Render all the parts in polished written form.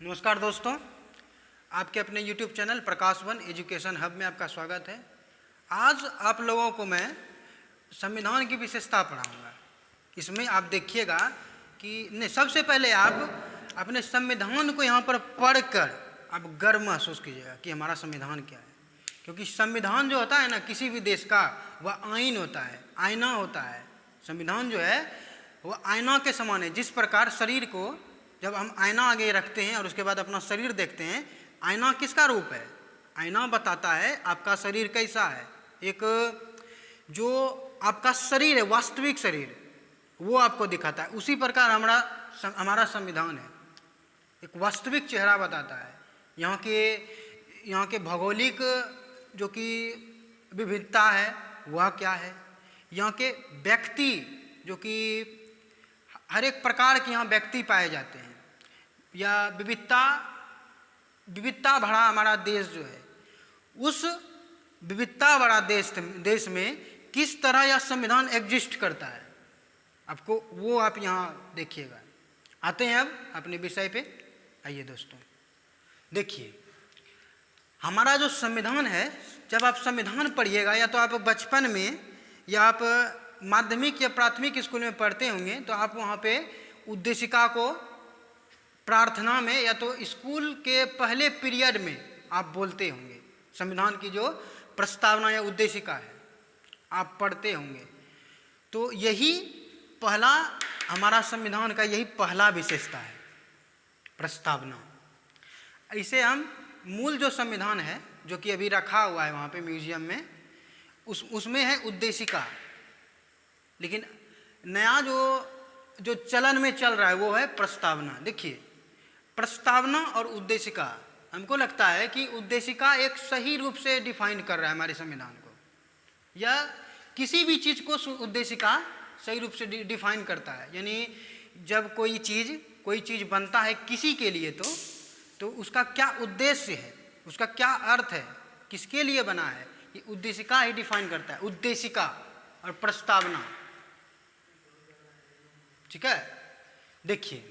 नमस्कार दोस्तों, आपके अपने YouTube चैनल प्रकाश वन एजुकेशन हब में आपका स्वागत है। आज आप लोगों को मैं संविधान की विशेषता पढ़ाऊंगा। इसमें आप देखिएगा कि नहीं, सबसे पहले आप अपने संविधान को यहाँ पर पढ़कर आप गर्व महसूस कीजिएगा कि हमारा संविधान क्या है। क्योंकि संविधान जो होता है ना, किसी भी देश का वह आईन होता है, आईना होता है। संविधान जो है वह आईना के समान है। जिस प्रकार शरीर को जब हम आईना आगे रखते हैं और उसके बाद अपना शरीर देखते हैं, आईना किसका रूप है? आईना बताता है आपका शरीर कैसा है। एक जो आपका शरीर है, वास्तविक शरीर, वो आपको दिखाता है। उसी प्रकार हमारा संविधान है, एक वास्तविक चेहरा बताता है। यहाँ के भौगोलिक जो कि विविधता है वह क्या है, यहाँ के व्यक्ति जो कि हर एक प्रकार के यहाँ व्यक्ति पाए जाते हैं, या विविधता भरा हमारा देश जो है, उस विविधता भरा देश में किस तरह यह संविधान एग्जिस्ट करता है, आपको वो आप यहाँ देखिएगा। आते हैं अब अपने विषय पे। आइए दोस्तों, देखिए हमारा जो संविधान है, जब आप संविधान पढ़िएगा, या तो आप बचपन में या आप माध्यमिक या प्राथमिक स्कूल में पढ़ते होंगे, तो आप वहाँ पे उद्देशिका को प्रार्थना में या तो स्कूल के पहले पीरियड में आप बोलते होंगे। संविधान की जो प्रस्तावना या उद्देशिका है आप पढ़ते होंगे। तो यही पहला हमारा संविधान का यही पहला विशेषता है, प्रस्तावना। इसे हम मूल जो संविधान है जो कि अभी रखा हुआ है वहाँ पे म्यूजियम में, उसमें है उद्देशिका। लेकिन नया जो चलन में चल रहा है वो है प्रस्तावना। देखिए, प्रस्तावना और उद्देशिका, हमको लगता है कि उद्देशिका एक सही रूप से डिफाइन कर रहा है हमारे संविधान को, या किसी भी चीज़ को उद्देशिका सही रूप से डिफाइन करता है। यानी जब कोई चीज़ बनता है किसी के लिए, तो उसका क्या उद्देश्य है, उसका क्या अर्थ है, किसके लिए बना है, ये उद्देशिका ही डिफाइन करता है। उद्देशिका और प्रस्तावना, ठीक है। देखिए,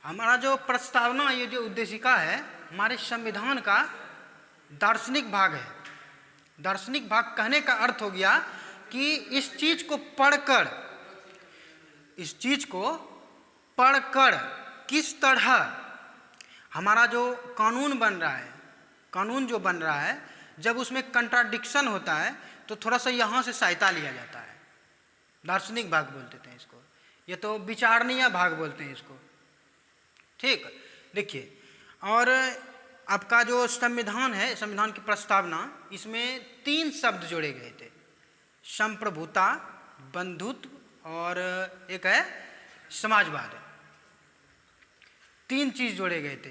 हमारा जो प्रस्तावना, ये जो उद्देशिका है, हमारे संविधान का दार्शनिक भाग है। दार्शनिक भाग कहने का अर्थ हो गया कि इस चीज़ को पढ़कर किस तरह हमारा जो कानून बन रहा है, कानून जो बन रहा है, जब उसमें कंट्राडिक्शन होता है तो थोड़ा सा यहाँ से सहायता लिया जाता है। दार्शनिक भाग बोलते हैं इसको, ये तो विचारणीय भाग बोलते हैं इसको, ठीक। देखिए, और आपका जो संविधान है, संविधान की प्रस्तावना, इसमें 3 शब्द जोड़े गए थे: संप्रभुता, बंधुत्व और एक है समाजवाद। 3 चीज जोड़े गए थे,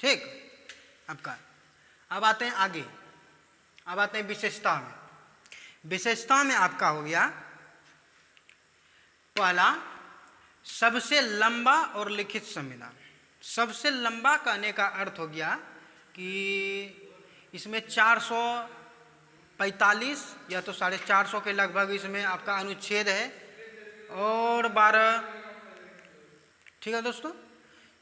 ठीक। आपका अब आते हैं आगे, अब आते हैं विशेषता में। विशेषता में आपका हो गया पहला, सबसे लंबा और लिखित संविधान। सबसे लंबा कहने का अर्थ हो गया कि इसमें 445 या तो 450 के लगभग इसमें आपका अनुच्छेद है, और 12, ठीक है दोस्तों।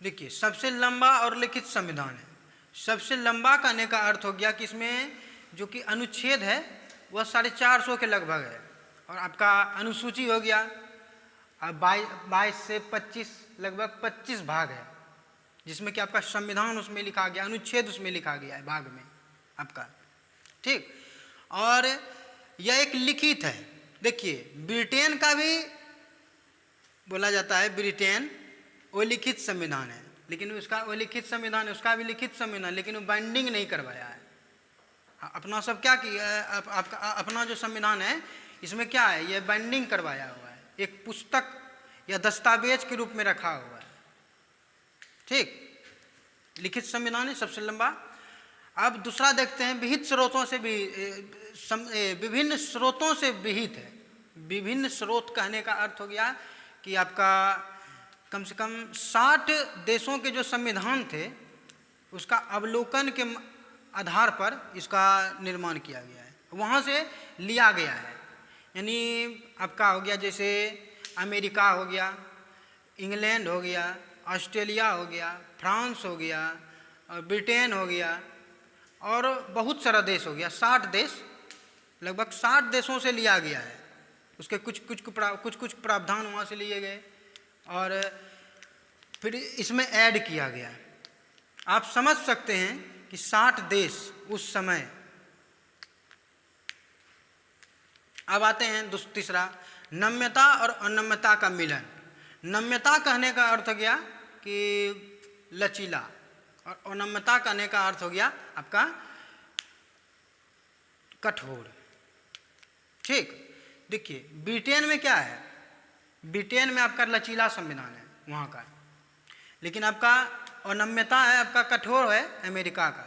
देखिए, सबसे लंबा और लिखित संविधान है। सबसे लंबा कहने का अर्थ हो गया कि इसमें जो कि अनुच्छेद है वह 450 के लगभग है, और आपका अनुसूची हो गया 22 से 25, लगभग 25 भाग है, जिसमें कि आपका संविधान उसमें लिखा गया, अनुच्छेद उसमें लिखा गया है भाग में आपका, ठीक। और यह एक लिखित है। देखिए, ब्रिटेन का भी बोला जाता है, ब्रिटेन वो लिखित संविधान है, लेकिन उसका वो लिखित संविधान है, उसका भी लिखित संविधान, लेकिन वो बाइंडिंग नहीं करवाया है। अपना सब क्या किया, आपका अपना जो संविधान है इसमें क्या है, ये बाइंडिंग करवाया हुआ है, एक पुस्तक या दस्तावेज के रूप में रखा हुआ है, ठीक। लिखित संविधान है सबसे लंबा। अब दूसरा देखते हैं, विहित स्रोतों से भी, विभिन्न स्रोतों से विहित है। विभिन्न स्रोत कहने का अर्थ हो गया कि आपका कम से कम 60 देशों के जो संविधान थे उसका अवलोकन के आधार पर इसका निर्माण किया गया है, वहाँ से लिया गया है। यानी आपका हो गया जैसे अमेरिका हो गया, इंग्लैंड हो गया, ऑस्ट्रेलिया हो गया, फ्रांस हो गया, और ब्रिटेन हो गया, और बहुत सारा देश हो गया, 60 देश, लगभग 60 देशों से लिया गया है। उसके कुछ कुछ प्रावधान वहाँ से लिए गए और फिर इसमें ऐड किया गया। आप समझ सकते हैं कि 60 देश उस समय। अब आते हैं तीसरा, नम्यता और अनम्यता का मिलन। नम्यता कहने का अर्थ हो गया कि लचीला, और अनम्यता कहने का अर्थ हो गया आपका कठोर। ठीक, देखिए ब्रिटेन में क्या है, ब्रिटेन में आपका लचीला संविधान है वहाँ का, लेकिन आपका अनम्यता है, आपका कठोर है अमेरिका का।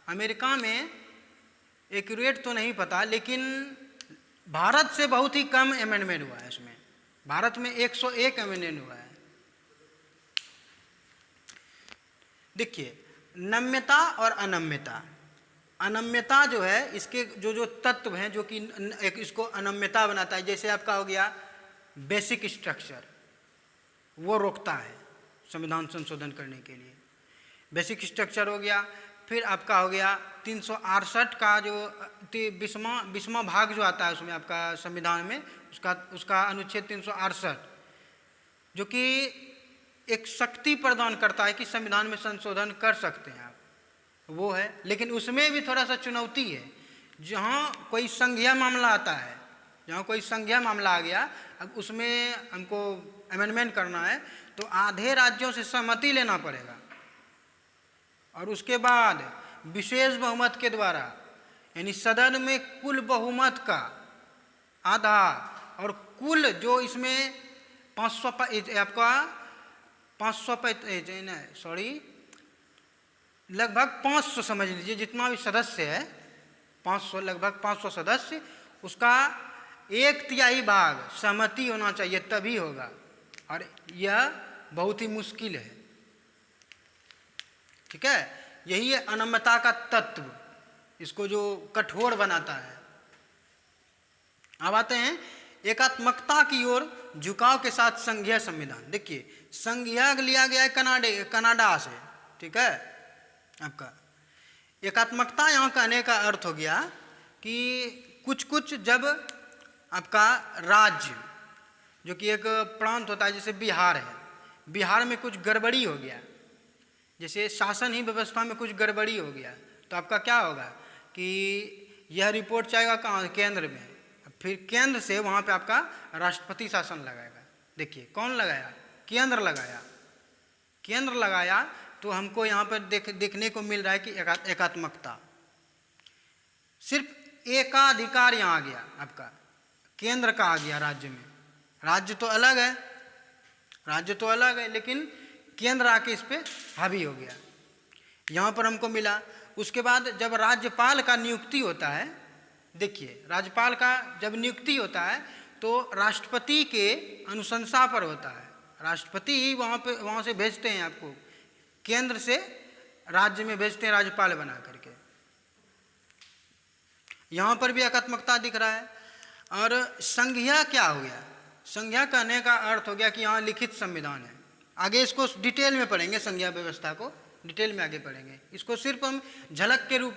अमेरिका में एक्यूरेट तो नहीं पता, लेकिन भारत से बहुत ही कम अमेंडमेंट हुआ है इसमें। भारत में 101 अमेंडमेंट हुआ है। देखिए नम्यता और अनम्यता। अनम्यता जो है, इसके जो तत्व हैं जो कि एक इसको अनम्यता बनाता है, जैसे आपका हो गया बेसिक स्ट्रक्चर, वो रोकता है संविधान संशोधन करने के लिए, बेसिक स्ट्रक्चर हो गया। फिर आपका हो गया 368 का जो 20वां भाग जो आता है उसमें आपका संविधान में, उसका अनुच्छेद 368, जो कि एक शक्ति प्रदान करता है कि संविधान में संशोधन कर सकते हैं आप, वो है। लेकिन उसमें भी थोड़ा सा चुनौती है, जहाँ कोई संघीय मामला आता है, जहाँ कोई संघीय मामला आ गया, अब उसमें हमको अमेंडमेंट करना है तो आधे राज्यों से सहमति लेना पड़ेगा, और उसके बाद विशेष बहुमत के द्वारा, यानी सदन में कुल बहुमत का आधा, और कुल जो इसमें 500 आपका 500 लगभग 500 समझ लीजिए, जितना भी सदस्य है 500, लगभग 500 सदस्य, उसका 1/3 भाग सहमति होना चाहिए, तभी होगा, और यह बहुत ही मुश्किल है। ठीक है, यही है अनम्यता का तत्व, इसको जो कठोर बनाता है। अब आते हैं एकात्मकता की ओर झुकाव के साथ संघीय संविधान। देखिए संघीय लिया गया है कनाडा से, ठीक है। आपका एकात्मकता यहाँ कहने का अर्थ हो गया कि कुछ जब आपका राज्य, जो कि एक प्रांत होता है, जैसे बिहार है, बिहार में कुछ गड़बड़ी हो गया, जैसे शासन ही व्यवस्था में कुछ गड़बड़ी हो गया, तो आपका क्या होगा कि यह रिपोर्ट जाएगा कहाँ, केंद्र में, फिर केंद्र से वहाँ पे आपका राष्ट्रपति शासन लगाएगा। देखिए कौन लगाया, केंद्र लगाया, केंद्र लगाया, तो हमको यहाँ पर देखने को मिल रहा है कि एकात्मकता, सिर्फ एकाधिकार यहाँ आ गया, आपका केंद्र का आ गया राज्य में। राज्य तो अलग है, राज्य तो अलग है, लेकिन केंद्र आके इस पे हावी हो गया, यहाँ पर हमको मिला। उसके बाद जब राज्यपाल का नियुक्ति होता है, देखिए राज्यपाल का जब नियुक्ति होता है तो राष्ट्रपति के अनुशंसा पर होता है, राष्ट्रपति ही वहाँ से भेजते हैं आपको, केंद्र से राज्य में भेजते हैं राज्यपाल बना करके। यहाँ पर भी एकात्मकता दिख रहा है। और संघीय क्या हो गया, संघीय कहने का अर्थ हो गया कि यहाँ लिखित संविधान है। आगे इसको डिटेल में पढ़ेंगे, संघीय व्यवस्था को डिटेल में आगे पढ़ेंगे, इसको सिर्फ हम झलक के रूप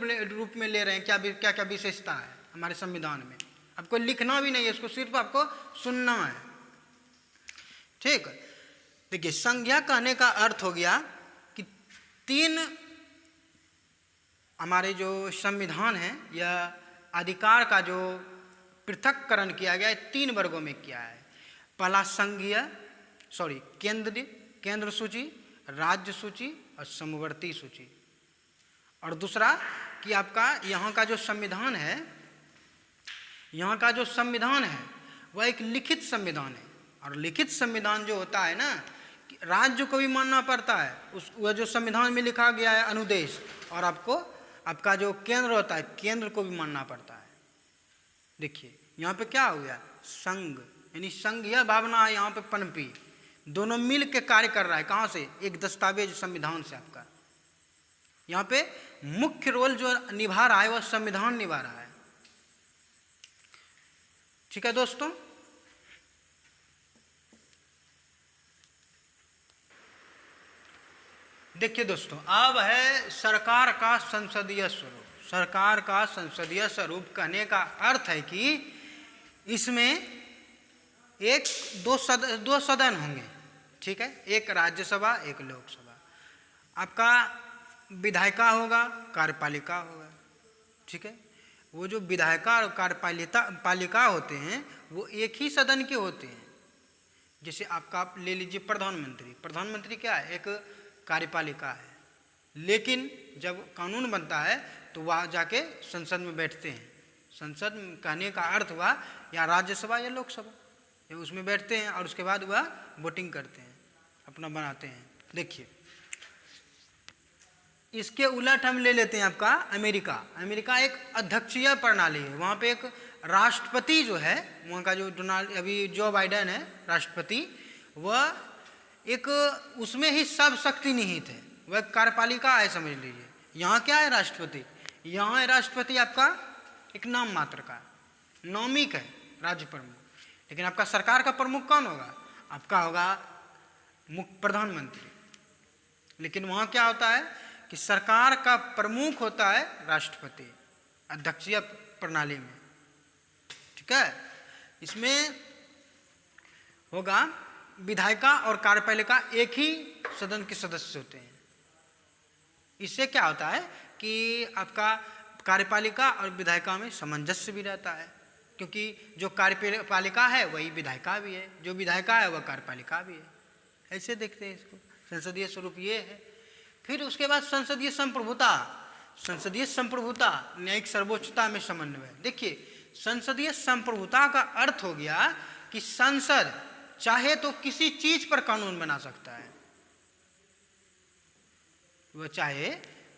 में ले रहे हैं, क्या क्या विशेषता है हमारे संविधान में। आपको लिखना भी नहीं है, इसको सिर्फ आपको सुनना है, ठीक। देखिए संघीय कहने का अर्थ हो गया कि 3 हमारे जो संविधान है या अधिकार का जो पृथक्करण किया गया है 3 वर्गों में किया है। पहला केंद्र सूची, राज्य सूची और समवर्ती सूची। और दूसरा कि आपका यहाँ का जो संविधान है, यहाँ का जो संविधान है वह एक लिखित संविधान है। और लिखित संविधान जो होता है ना, राज्य को भी मानना पड़ता है, वह जो संविधान में लिखा गया है अनुदेश, और आपका जो केंद्र होता है, केंद्र को भी मानना पड़ता है। देखिए यहाँ पे क्या हो गया, संघ, यानी संघीय भावना यहाँ पे पनपी, दोनों मिल के कार्य कर रहा है। कहाँ से, एक दस्तावेज संविधान से। आपका यहाँ पे मुख्य रोल जो निभा रहा है वह संविधान निभा रहा है, ठीक है दोस्तों। देखिए दोस्तों, अब है सरकार का संसदीय स्वरूप। सरकार का संसदीय स्वरूप कहने का अर्थ है कि इसमें दो सदन होंगे, ठीक है, एक राज्यसभा एक लोकसभा। आपका विधायिका होगा, कार्यपालिका होगा, ठीक है। वो जो विधायिका और कार्यपालिका होते हैं वो एक ही सदन के होते हैं। जैसे आपका ले लीजिए प्रधानमंत्री क्या है, एक कार्यपालिका है, लेकिन जब कानून बनता है तो वह जाके संसद में बैठते हैं। संसद कहने का अर्थ हुआ या राज्यसभा या लोकसभा, या उसमें बैठते हैं और उसके बाद वह वोटिंग करते हैं, अपना बनाते हैं। देखिए, इसके उलट हम ले लेते हैं आपका अमेरिका एक अध्यक्षीय प्रणाली है। वहाँ पे एक राष्ट्रपति जो है, वहाँ का जो अभी जो बाइडेन है राष्ट्रपति, वह एक उसमें ही सब शक्ति निहित है, वह कार्यपालिका है, समझ लीजिए। यहाँ क्या है राष्ट्रपति, यहाँ है राष्ट्रपति आपका एक नाम मात्र का, नौमिक है, राज्य प्रमुख। लेकिन आपका सरकार का प्रमुख कौन होगा, आपका होगा प्रधानमंत्री। लेकिन वहाँ क्या होता है कि सरकार का प्रमुख होता है राष्ट्रपति, अध्यक्षीय प्रणाली में, ठीक है। इसमें होगा विधायिका और कार्यपालिका एक ही सदन के सदस्य होते हैं। इससे क्या होता है कि आपका कार्यपालिका और विधायिका में सामंजस्य भी रहता है, क्योंकि जो कार्यपालिका है वही विधायिका भी है, जो विधायिका है वह कार्यपालिका भी है। ऐसे देखते हैं इसको, संसदीय स्वरूप ये है। फिर उसके बाद संसदीय संप्रभुता न्यायिक सर्वोच्चता में समन्वय। देखिए, संसदीय संप्रभुता का अर्थ हो गया कि संसद चाहे तो किसी चीज पर कानून बना सकता है, वह चाहे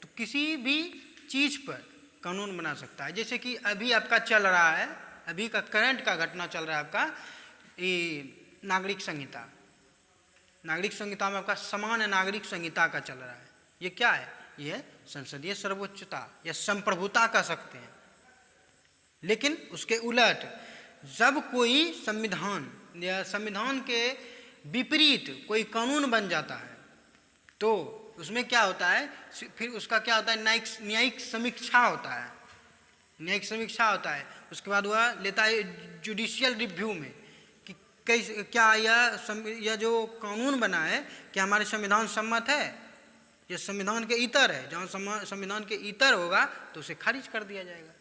तो किसी भी चीज पर कानून बना सकता है। जैसे कि अभी आपका चल रहा है, अभी का करंट का घटना चल रहा है आपका ये नागरिक संहिता में आपका समान नागरिक संहिता का चल रहा है। ये क्या है, ये संसदीय सर्वोच्चता या संप्रभुता कह सकते हैं। लेकिन उसके उलट जब कोई संविधान या संविधान के विपरीत कोई कानून बन जाता है तो उसमें क्या होता है, फिर उसका क्या होता है, न्यायिक समीक्षा होता है। न्यायिक समीक्षा होता है, उसके बाद वह लेता है जुडिशियल रिव्यू में कि क्या यह जो कानून बना है क्या हमारे संविधान सम्मत है, यह संविधान के इतर है। जहाँ संविधान के इतर होगा तो उसे खारिज कर दिया जाएगा।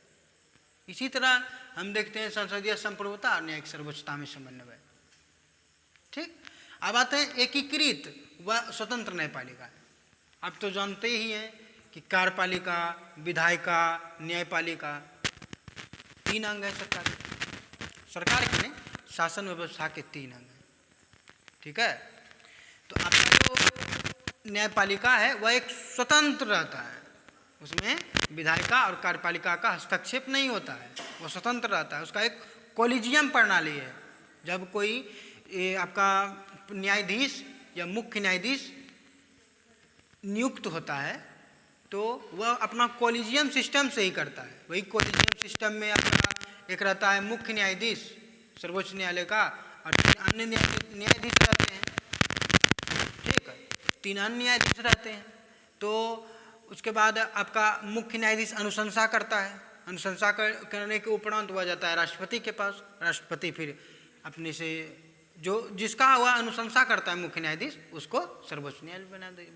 इसी तरह हम देखते हैं संसदीय संप्रभुता और न्यायिक सर्वोच्चता में समन्वय, ठीक। अब आते हैं एकीकृत व स्वतंत्र न्यायपालिका। आप तो जानते ही हैं कि कार्यपालिका, विधायिका, न्यायपालिका 3 अंग है सरकार के नहीं, शासन व्यवस्था के 3 अंग हैं, ठीक है। तो आपका जो न्यायपालिका है वह एक स्वतंत्र रहता है, उसमें विधायिका और कार्यपालिका का हस्तक्षेप नहीं होता है, वो स्वतंत्र रहता है। उसका एक कोलिजियम प्रणाली है। जब कोई आपका न्यायाधीश या मुख्य न्यायाधीश नियुक्त होता है तो वह अपना कोलिजियम सिस्टम से ही करता है। वही कोलिजियम सिस्टम में अपना एक रहता है मुख्य न्यायाधीश सर्वोच्च न्यायालय का, और 3 अन्य न्यायाधीश रहते हैं, ठीक है, 3 अन्य न्यायाधीश रहते हैं। तो उसके बाद आपका मुख्य न्यायाधीश अनुशंसा करता है, अनुशंसा करने के उपरांत हुआ जाता है राष्ट्रपति के पास। राष्ट्रपति फिर अपने से जो जिसका हुआ अनुशंसा करता है मुख्य न्यायाधीश, उसको सर्वोच्च न्यायालय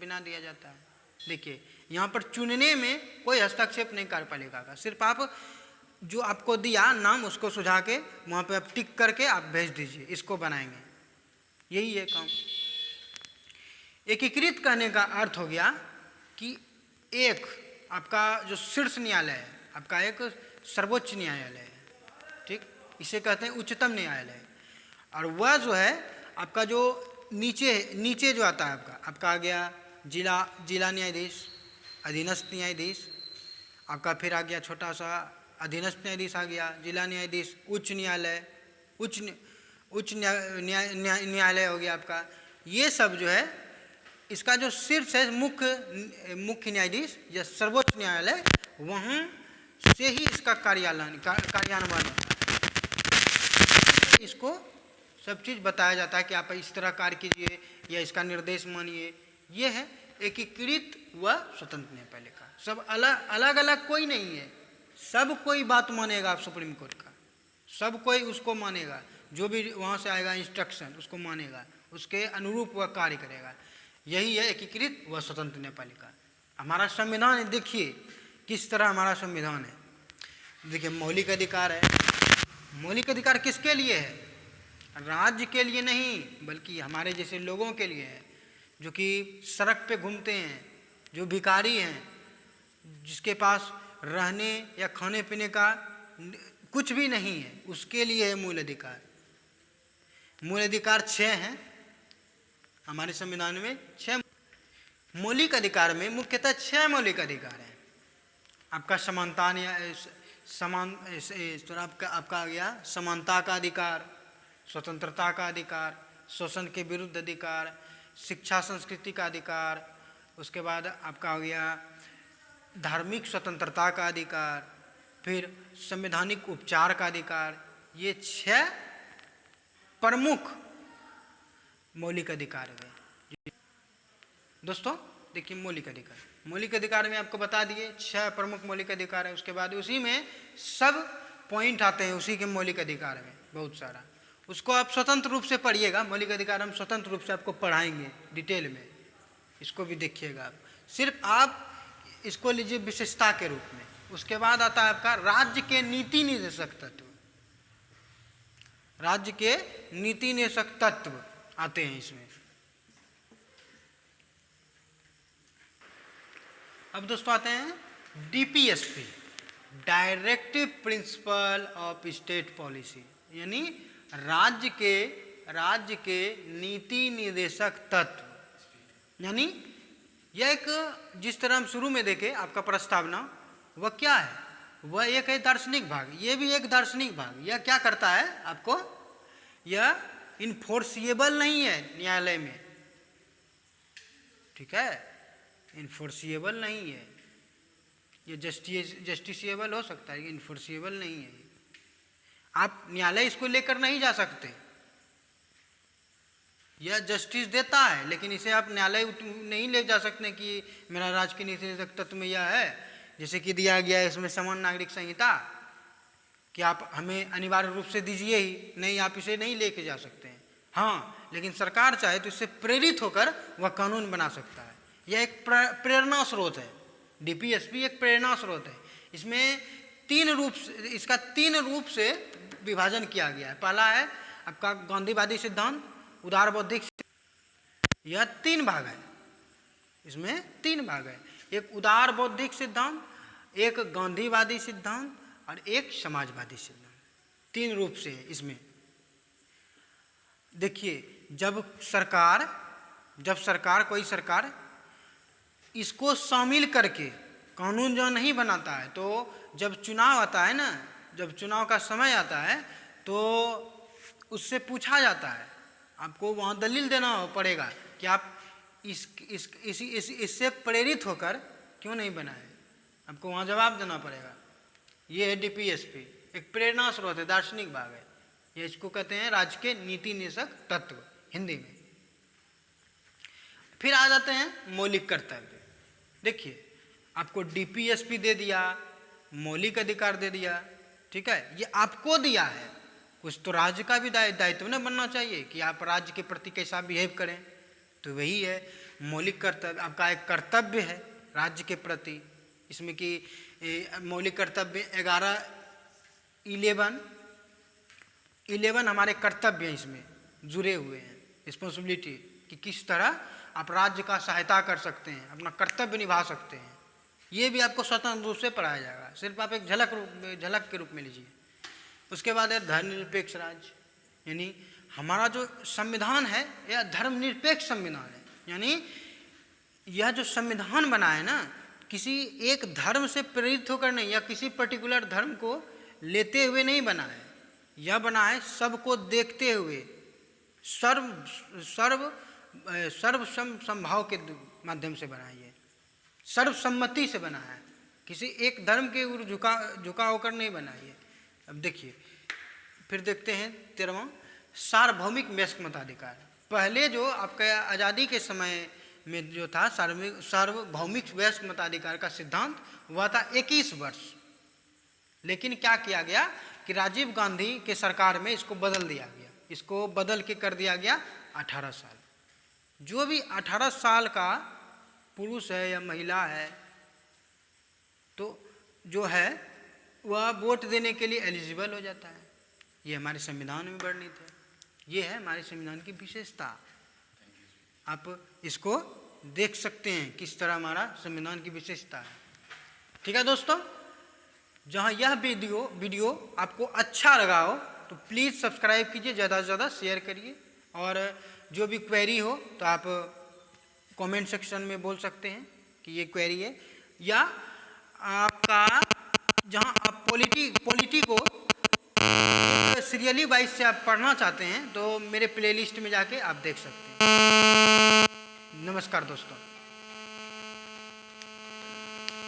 बना दिया जाता है। देखिए, यहाँ पर चुनने में कोई हस्तक्षेप नहीं कार्यपालिका का, सिर्फ आप जो आपको दिया नाम उसको सुझा के वहाँ पे आप टिक करके आप भेज दीजिए, इसको बनाएंगे, यही है काम। एकीकृत कहने का अर्थ हो गया कि एक आपका जो शीर्ष न्यायालय है, आपका एक सर्वोच्च न्यायालय है, ठीक, इसे कहते हैं उच्चतम न्यायालय। और वह जो है आपका जो नीचे जो आता है आपका आ गया जिला न्यायाधीश, अधीनस्थ न्यायाधीश, आपका फिर आ गया छोटा सा अधीनस्थ न्यायाधीश आ गया, जिला न्यायाधीश, उच्च न्यायालय, उच्च न्यायालय हो गया आपका। ये सब जो है इसका जो शीर्ष है मुख्य न्यायाधीश या सर्वोच्च न्यायालय, वहाँ से ही इसका कार्यान्वयन होता है। इसको सब चीज़ बताया जाता है कि आप इस तरह कार्य कीजिए या इसका निर्देश मानिए। ये है एकीकृत व स्वतंत्र न्यायपालिका। सब अलग अलग अलग कोई नहीं है, सब कोई बात मानेगा सुप्रीम कोर्ट का, सब कोई उसको मानेगा, जो भी वहाँ से आएगा इंस्ट्रक्शन उसको मानेगा, उसके अनुरूप वह कार्य करेगा। यही है एकीकृत व स्वतंत्र न्यायपालिका। हमारा संविधान है, देखिए किस तरह हमारा संविधान है। देखिए मौलिक अधिकार है। मौलिक अधिकार किसके लिए है? राज्य के लिए नहीं, बल्कि हमारे जैसे लोगों के लिए है, जो कि सड़क पे घूमते हैं, जो भिखारी हैं, जिसके पास रहने या खाने पीने का कुछ भी नहीं है, उसके लिए है मूल अधिकार। मूल अधिकार 6 हैं हमारे संविधान में। 6 मौलिक अधिकार में मुख्यतः 6 मौलिक अधिकार हैं। आपका समानता समान आपका आ गया समानता का अधिकार, स्वतंत्रता का अधिकार, शोषण के विरुद्ध अधिकार, शिक्षा संस्कृति का अधिकार, उसके बाद आपका हो गया धार्मिक स्वतंत्रता का अधिकार, फिर संवैधानिक उपचार का अधिकार। ये 6 प्रमुख मौलिक अधिकार है। दोस्तों देखिए मौलिक अधिकार, मौलिक अधिकार में आपको बता दिए 6 प्रमुख मौलिक अधिकार है। उसके बाद उसी में सब पॉइंट आते हैं उसी के मौलिक अधिकार में बहुत सारा, उसको आप स्वतंत्र रूप से पढ़िएगा। मौलिक अधिकार हम स्वतंत्र रूप से आपको पढ़ाएंगे डिटेल में, इसको भी देखिएगा आप। सिर्फ आप इसको लीजिए विशेषता के रूप में। उसके बाद आता है आपका राज्य के नीति निर्देशक तत्व। राज्य के नीति निर्देशक तत्व आते हैं इसमें। अब दोस्तों आते हैं DPSP, directive principle of state policy, यानी राज्य के नीति निर्देशक तत्व। यानी यह एक, जिस तरह हम शुरू में देखें आपका प्रस्तावना, वह क्या है? वह एक है दार्शनिक भाग, ये भी एक दार्शनिक भाग। यह क्या करता है आपको? यह इन्फोर्सिएबल नहीं है न्यायालय में, ठीक है, इन्फोर्सिएबल नहीं है। ये जस्टिसिएबल हो सकता है, इन्फोर्सिएबल नहीं है। आप न्यायालय इसको लेकर नहीं जा सकते। यह जस्टिस देता है, लेकिन इसे आप न्यायालय नहीं ले जा सकते कि मेरा राज्य के नीति निर्देशक तत्व में यह है, जैसे कि दिया गया है इसमें समान नागरिक संहिता, कि आप हमें अनिवार्य रूप से दीजिए ही, नहीं आप इसे नहीं लेके जा सकते हैं। हाँ, लेकिन सरकार चाहे तो इससे प्रेरित होकर वह कानून बना सकता है। यह एक प्रेरणा स्रोत है। डीपीएसपी एक प्रेरणा स्रोत है। इसमें 3 रूप से विभाजन किया गया है। पहला है आपका गांधीवादी सिद्धांत, उदार बौद्धिक, यह 3 भाग है। इसमें 3 भाग है, एक उदार बौद्धिक सिद्धांत, एक गांधीवादी सिद्धांत और एक समाजवादी सिद्धांत। 3 रूप से है इसमें। देखिए जब सरकार कोई सरकार इसको शामिल करके कानून जो नहीं बनाता है, तो जब चुनाव आता है ना, जब चुनाव का समय आता है तो उससे पूछा जाता है, आपको वहाँ दलील देना पड़ेगा कि आप इससे प्रेरित होकर क्यों नहीं बनाए, आपको वहाँ जवाब देना पड़ेगा। ये है डीपीएसपी, एक प्रेरणा स्रोत है, दार्शनिक भाग है। ये इसको कहते हैं राज्य के नीति निर्देशक तत्व हिंदी में। फिर आ जाते हैं मौलिक कर्तव्य। देखिए आपको डीपीएसपी दे दिया, मौलिक अधिकार दे दिया, ठीक है, ये आपको दिया है। कुछ तो राज्य का भी दायित्व न बनना चाहिए कि आप राज्य के प्रति कैसा बिहेव करें, तो वही है मौलिक कर्तव्य। आपका एक कर्तव्य है राज्य के प्रति, इसमें कि मौलिक कर्तव्य 11 हमारे कर्तव्य हैं, इसमें जुड़े हुए हैं। रिस्पॉन्सिबिलिटी कि किस तरह आप राज्य का सहायता कर सकते हैं, अपना कर्तव्य निभा सकते हैं, ये भी आपको स्वतंत्र रूप से पढ़ाया जाएगा। सिर्फ आप एक झलक के रूप में लीजिए। उसके बाद है धर्मनिरपेक्ष राज्य, यानी हमारा जो संविधान है यह धर्मनिरपेक्ष संविधान है। यानी यह जो संविधान बना है ना, किसी एक धर्म से प्रेरित होकर नहीं, या किसी पर्टिकुलर धर्म को लेते हुए नहीं बना है। यह बना है सबको देखते हुए, सर्व संभाव के माध्यम से बना है, सर्वसम्मति से बना है, किसी एक धर्म के ओर झुका होकर नहीं बना है। अब देखिए फिर देखते हैं 13वां सार्वभौमिक मताधिकार। पहले जो आपका आज़ादी के समय में जो था सार्वभौमिक वयस्क मताधिकार का सिद्धांत हुआ था 21 वर्ष। लेकिन क्या किया गया कि राजीव गांधी के सरकार में इसको बदल दिया गया, इसको बदल के कर दिया गया 18 साल। जो भी 18 साल का पुरुष है या महिला है तो जो है वह वोट देने के लिए एलिजिबल हो जाता है। ये हमारे संविधान में वर्णित है, ये है हमारे संविधान की विशेषता। आप इसको देख सकते हैं किस तरह हमारा संविधान की विशेषता है। ठीक है दोस्तों, जहाँ यह वीडियो आपको अच्छा लगा हो तो प्लीज़ सब्सक्राइब कीजिए, ज़्यादा से ज़्यादा शेयर करिए, और जो भी क्वेरी हो तो आप कमेंट सेक्शन में बोल सकते हैं कि ये क्वेरी है, या आपका जहाँ आप पॉलिटी को सीरियली वाइज से आप पढ़ना चाहते हैं तो मेरे प्लेलिस्ट में जाके आप देख सकते हैं। नमस्कार दोस्तों।